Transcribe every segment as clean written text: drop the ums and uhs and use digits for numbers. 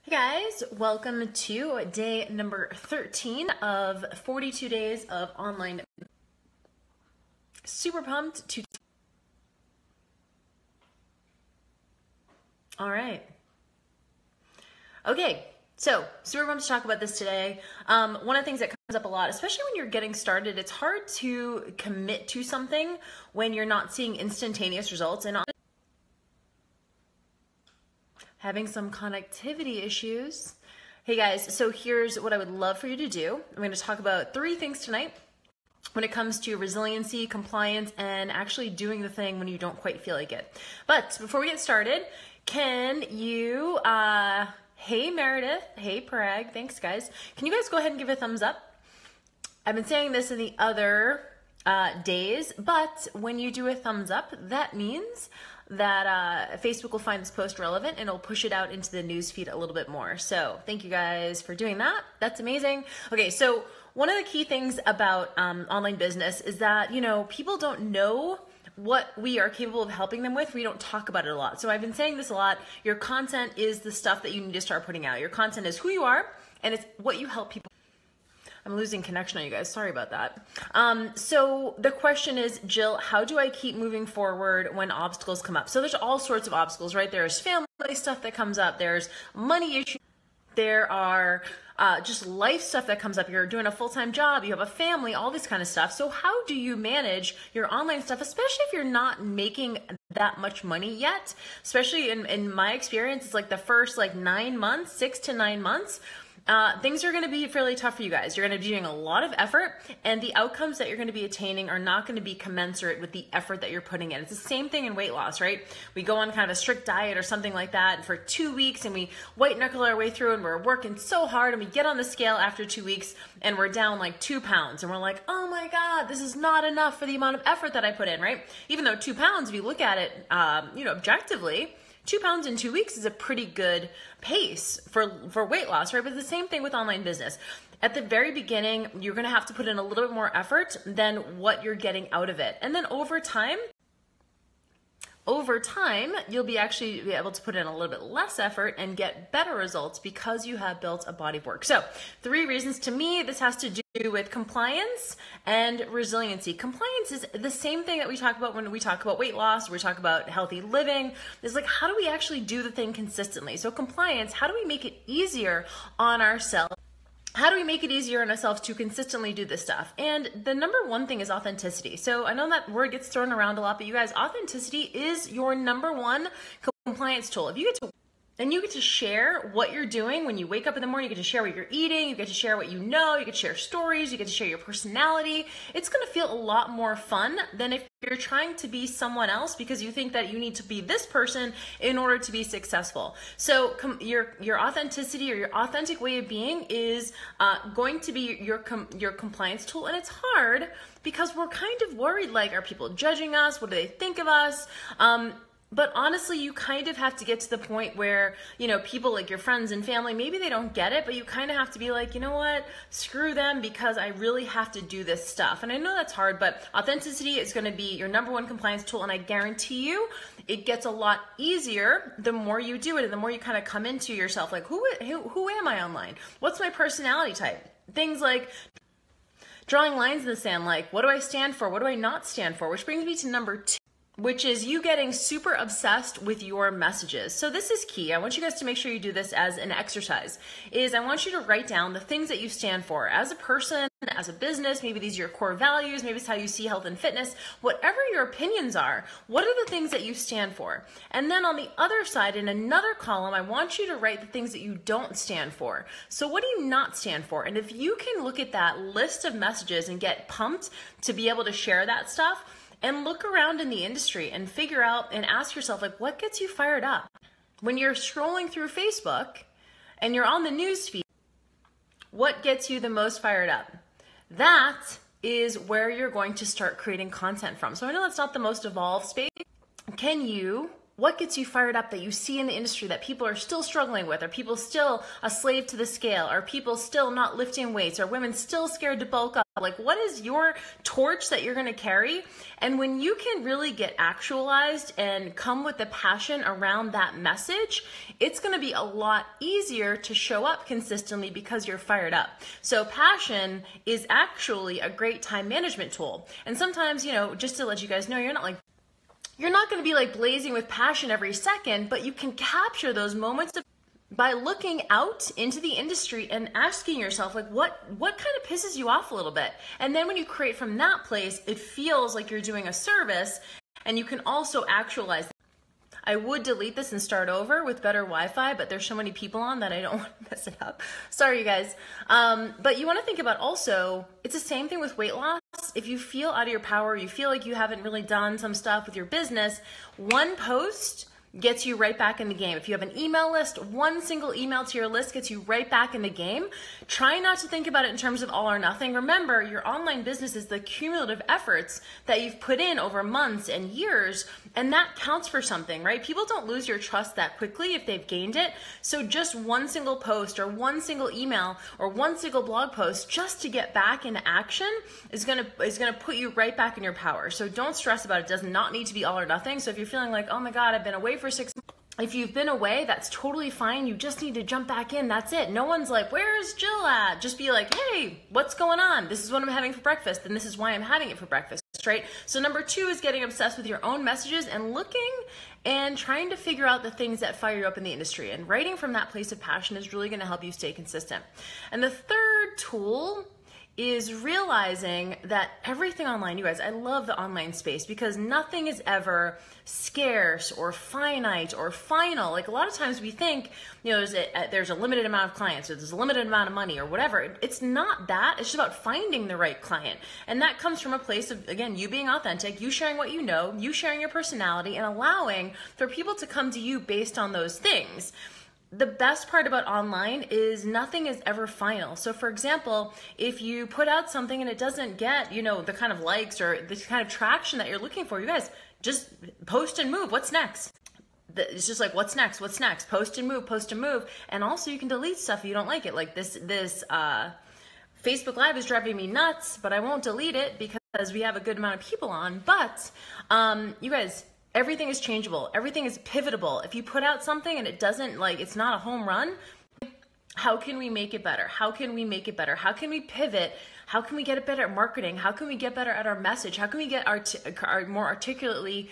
Hey guys, welcome to day number 13 of 42 days of online. Super pumped to... All right. Okay, so super pumped to talk about this today. One of the things that comes up a lot, especially when you're getting started, it's hard to commit to something when you're not seeing instantaneous results and having some connectivity issues. Hey guys, so here's what I would love for you to do. I'm going to talk about 3 things tonight when it comes to resiliency, compliance, and actually doing the thing when you don't quite feel like it. But before we get started, can you, hey Meredith, hey Parag, thanks guys. Can you guys go ahead and give a thumbs up? I've been saying this in the other days, but when you do a thumbs up, that means that Facebook will find this post relevant and it'll push it out into the news feed a little bit more. So thank you guys for doing that. That's amazing. Okay, so one of the key things about online business is that, you know, people don't know what we are capable of helping them with. We don't talk about it a lot. So I've been saying this a lot. Your content is the stuff that you need to start putting out. Your content is who you are and it's what you help people. I'm losing connection on you guys. Sorry about that. So the question is, Jill, how do I keep moving forward when obstacles come up? So there's all sorts of obstacles, right? There's family stuff that comes up. There's money issues. There are just life stuff that comes up. You're doing a full-time job. You have a family, all this kind of stuff. So how do you manage your online stuff, especially if you're not making that much money yet? Especially in my experience, it's like the first 9 months, 6 to 9 months. Things are going to be fairly tough for you guys. You're going to be doing a lot of effort, and the outcomes that you're going to be attaining are not going to be commensurate with the effort that you're putting in. It's the same thing in weight loss, right? We go on kind of a strict diet or something like that for 2 weeks, and we white knuckle our way through, and we're working so hard, and we get on the scale after 2 weeks, and we're down like 2 pounds, and we're like, oh my God, this is not enough for the amount of effort that I put in, right? Even though 2 pounds, if you look at it, objectively, 2 pounds in 2 weeks is a pretty good pace for weight loss, right? But it's the same thing with online business. At the very beginning, you're going to have to put in a little bit more effort than what you're getting out of it. And then over time, you'll be actually be able to put in a little bit less effort and get better results because you have built a body of work. So 3 reasons to me this has to do with compliance and resiliency. Compliance is the same thing that we talk about when we talk about weight loss, we talk about healthy living. It's like, how do we actually do the thing consistently? So compliance, how do we make it easier on ourselves? How do we make it easier on ourselves to consistently do this stuff? And the number 1 thing is authenticity. So I know that word gets thrown around a lot, but you guys, authenticity is your number 1 compliance tool. If you get to and you get to share what you're doing when you wake up in the morning, you get to share what you're eating, you get to share what you know, you get to share stories, you get to share your personality. It's going to feel a lot more fun than if you're trying to be someone else because you think that you need to be this person in order to be successful. So your authenticity or your authentic way of being is going to be your compliance tool. And it's hard because we're kind of worried, like, are people judging us? What do they think of us? But honestly, you kind of have to get to the point where, you know, people like your friends and family, maybe they don't get it, but you kind of have to be like, you know what, screw them because I really have to do this stuff. And I know that's hard, but authenticity is going to be your number 1 compliance tool. And I guarantee you it gets a lot easier the more you do it and the more you kind of come into yourself. Like, who am I online? What's my personality type? Things like drawing lines in the sand, like, what do I stand for? What do I not stand for? Which brings me to number 2. Which is you getting super obsessed with your messages. So this is key. I want you guys to make sure you do this as an exercise. I want you to write down the things that you stand for as a person, as a business. Maybe these are your core values. Maybe it's how you see health and fitness. Whatever your opinions are, what are the things that you stand for? And then on the other side, in another column, I want you to write the things that you don't stand for. So what do you not stand for? And if you can look at that list of messages and get pumped to be able to share that stuff, and look around in the industry and figure out and ask yourself, like, what gets you fired up? When you're scrolling through Facebook and you're on the news feed, what gets you the most fired up? That is where you're going to start creating content from. So I know that's not the most evolved space. What gets you fired up that you see in the industry that people are still struggling with? Are people still a slave to the scale? Are people still not lifting weights? Are women still scared to bulk up? Like, what is your torch that you're going to carry? And when you can really get actualized and come with the passion around that message, it's going to be a lot easier to show up consistently because you're fired up. So passion is actually a great time management tool. And sometimes, you know, just to let you guys know, you're not going to be like blazing with passion every second, but you can capture those moments by looking out into the industry and asking yourself, like, what kind of pisses you off a little bit? And then when you create from that place, it feels like you're doing a service, and you can also actualize. I would delete this and start over with better Wi-Fi, but there's so many people on that I don't want to mess it up. Sorry, you guys. But you want to think about also, it's the same thing with weight loss. If you feel out of your power, you feel like you haven't really done some stuff with your business, one post gets you right back in the game. If you have an email list, one single email to your list gets you right back in the game. Try not to think about it in terms of all or nothing. Remember, your online business is the cumulative efforts that you've put in over months and years, and that counts for something, right? People don't lose your trust that quickly if they've gained it. So just one single post or one single email or one single blog post just to get back into action is gonna put you right back in your power. So don't stress about it. It does not need to be all or nothing. So if you're feeling like, oh my God, I've been away for 6 months, if you've been away, that's totally fine. You just need to jump back in. That's it. No one's like, where's Jill at? Just be like, hey, what's going on? This is what I'm having for breakfast, and this is why I'm having it for breakfast, right? So number 2 is getting obsessed with your own messages and looking and trying to figure out the things that fire you up in the industry. And writing from that place of passion is really going to help you stay consistent. And the third tool is realizing that everything online, you guys, I love the online space because nothing is ever scarce or finite or final. Like a lot of times we think, you know, there's a limited amount of clients or there's a limited amount of money or whatever. It's not that. It's just about finding the right client. And that comes from a place of, again, you being authentic, you sharing what you know, you sharing your personality, and allowing for people to come to you based on those things. The best part about online is nothing is ever final. So for example, if you put out something and it doesn't get, you know, the kind of likes or the kind of traction that you're looking for, you guys just post and move. What's next? It's just like, what's next? What's next? Post and move, post and move. And also you can delete stuff if you don't like it. Like this Facebook Live is driving me nuts, but I won't delete it because we have a good amount of people on. But you guys, everything is changeable. Everything is pivotable. If you put out something and it doesn't, like, it's not a home run, how can we make it better? How can we make it better? How can we pivot? How can we get it better at marketing? How can we get better at our message? How can we get more articulately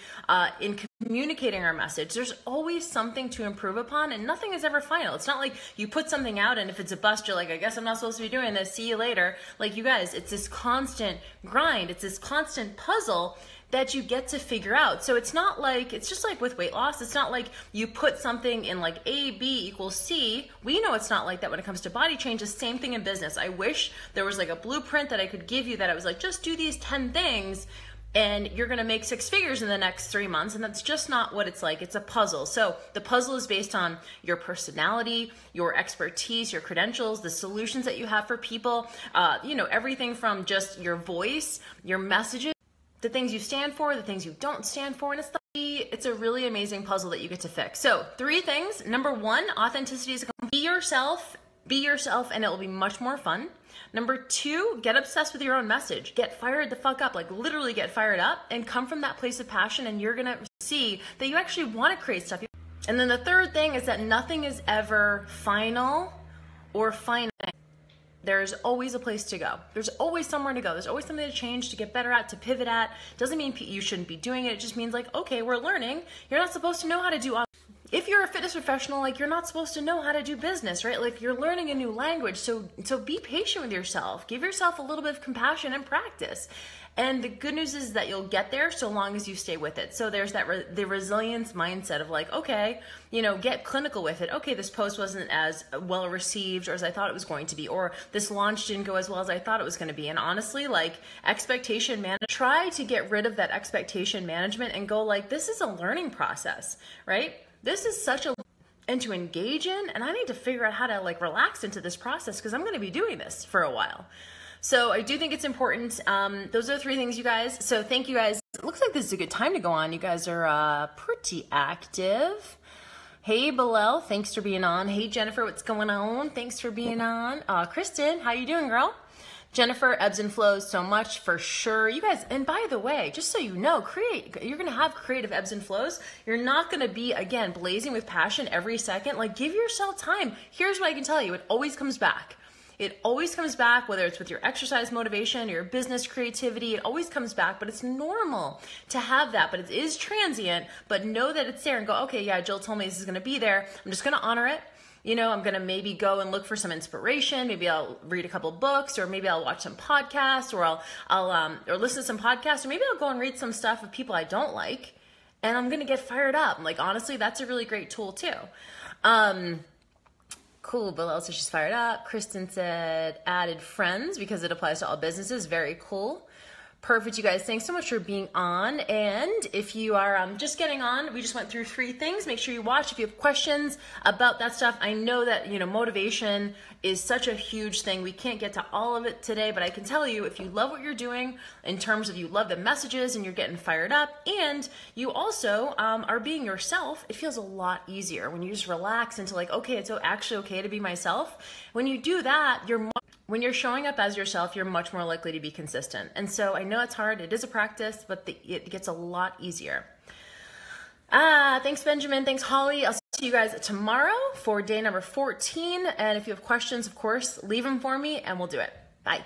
in communicating our message? There's always something to improve upon, and nothing is ever final. It's not like you put something out and if it's a bust, you're like, I guess I'm not supposed to be doing this. See you later. Like, you guys, it's this constant grind. It's this constant puzzle that you get to figure out. So it's not like, it's just like with weight loss, it's not like you put something in like A, B equals C. We know it's not like that when it comes to body change. The same thing in business. I wish there was like a blueprint that I could give you that I was like, just do these 10 things and you're gonna make 6 figures in the next 3 months. And that's just not what it's like. It's a puzzle. So the puzzle is based on your personality, your expertise, your credentials, the solutions that you have for people, you know, everything from just your voice, your messages, the things you stand for, the things you don't stand for, and it's a really amazing puzzle that you get to fix. So 3 things. Number 1, authenticity is be yourself, and it will be much more fun. Number 2, get obsessed with your own message. Get fired the fuck up, like literally get fired up and come from that place of passion, and you're gonna see that you actually wanna create stuff. And then the third thing is that nothing is ever final or finite. There's always a place to go. There's always somewhere to go. There's always something to change, to get better at, to pivot at. Doesn't mean you shouldn't be doing it. It just means like, okay, we're learning. You're not supposed to know how to do. If you're a fitness professional, like you're not supposed to know how to do business, right? Like you're learning a new language. So be patient with yourself. Give yourself a little bit of compassion and practice. And the good news is that you'll get there so long as you stay with it. So there's that the resilience mindset of like, okay, you know, get clinical with it. Okay, this post wasn't as well received or as I thought it was going to be, or this launch didn't go as well as I thought it was going to be. And honestly, like expectation management, try to get rid of that expectation management and go like, this is a learning process, right? This is such a and to engage in, and I need to figure out how to like relax into this process because I'm going to be doing this for a while. So I do think it's important. Those are the 3 things, you guys. So thank you guys. It looks like this is a good time to go on. You guys are pretty active. Hey, Bilal, thanks for being on. Hey, Jennifer, what's going on? Thanks for being on. Kristen, how you doing, girl? Jennifer, ebbs and flows so much for sure. You guys, and by the way, just so you know, you're going to have creative ebbs and flows. You're not going to be, again, blazing with passion every second. Like, give yourself time. Here's what I can tell you. It always comes back. It always comes back, whether it's with your exercise motivation, your business creativity, it always comes back, but it's normal to have that, but it is transient, but know that it's there and go, okay, yeah, Jill told me this is going to be there. I'm just going to honor it. You know, I'm going to maybe go and look for some inspiration. Maybe I'll read a couple books, or maybe I'll watch some podcasts, or I'll listen to some podcasts, or maybe I'll go and read some stuff of people I don't like, and I'm going to get fired up. Like, honestly, that's a really great tool too. Cool, Bill says she's fired up. Kristen said added friends because it applies to all businesses. Very cool. Perfect, you guys. Thanks so much for being on. And if you are just getting on, we just went through 3 things. Make sure you watch. If you have questions about that stuff, I know that, you know, motivation is such a huge thing. We can't get to all of it today, but I can tell you, if you love what you're doing, in terms of you love the messages and you're getting fired up, and you also are being yourself, it feels a lot easier when you just relax into like, okay, it's actually okay to be myself. When you do that, when you're showing up as yourself, you're much more likely to be consistent. And so I know it's hard. It is a practice, but it gets a lot easier. Thanks, Benjamin. Thanks, Holly. I'll see you guys tomorrow for day number 14. And if you have questions, of course, leave them for me and we'll do it. Bye.